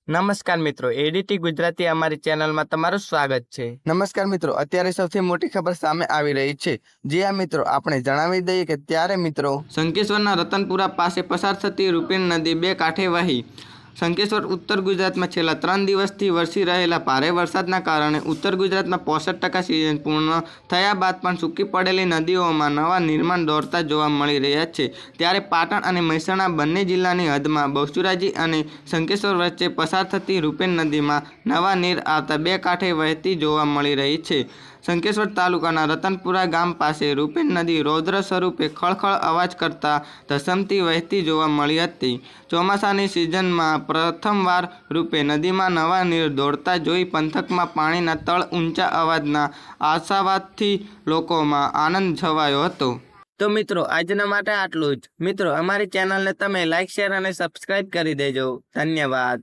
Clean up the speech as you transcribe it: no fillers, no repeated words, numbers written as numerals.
નમસ્કાર મિત્રો, એડીટી ગુજરાતી અમારી ચેનલમાં તમારું સ્વાગત છે। નમસ્કાર મિત્રો, અત્યારે સૌથી મોટી ખબર સામે આવી રહી છે। જે આ મિત્રો આપણે જણાવી દઈએ કે ત્યારે મિત્રો શંકેશ્વરના રતનપુરા પાસે પસાર થતી રૂપેણ નદી બે કાંઠે વહી। શંકેશ્વર ઉત્તર ગુજરાતમાં છેલ્લા 3 દિવસથી વરસી રહેલા ભારે વરસાદના કારણે ઉત્તર ગુજરાતમાં 65% સિઝન પૂર્ણ થયા બાદ પણ સૂકી પડેલી નદીઓમાં નવા નિર્માણ દોરતા જોવા મળી રહ્યા છે। ત્યારે પાટણ અને મહેસાણા બંને જિલ્લાની હદમાં બહુચરાજી અને શંકેશ્વર વચ્ચે પસાર થતી રૂપેણ નદીમાં નવા નીર આવતા બે કાંઠે વહેતી જોવા મળી રહી છે। શંકેશ્વર તાલુકાના રતનપુરા ગામ પાસે રૂપેણ નદી રૌદ્ર સ્વરૂપે ખળખળ અવાજ કરતા ધસમતી વહેતી જોવા મળી હતી। ચોમાસાની સિઝનમાં પ્રથમવાર રૂપે નદીમાં નવા નીર દોડતા જોઈ પંથકમાં પાણીના તળ ઊંચા અવાજના આશાવાદથી લોકોમાં આનંદ છવાયો હતો। તો મિત્રો, આજના માટે આટલું જ। મિત્રો, અમારી ચેનલને તમે લાઇક, શેર અને સબસ્ક્રાઇબ કરી દેજો। ધન્યવાદ।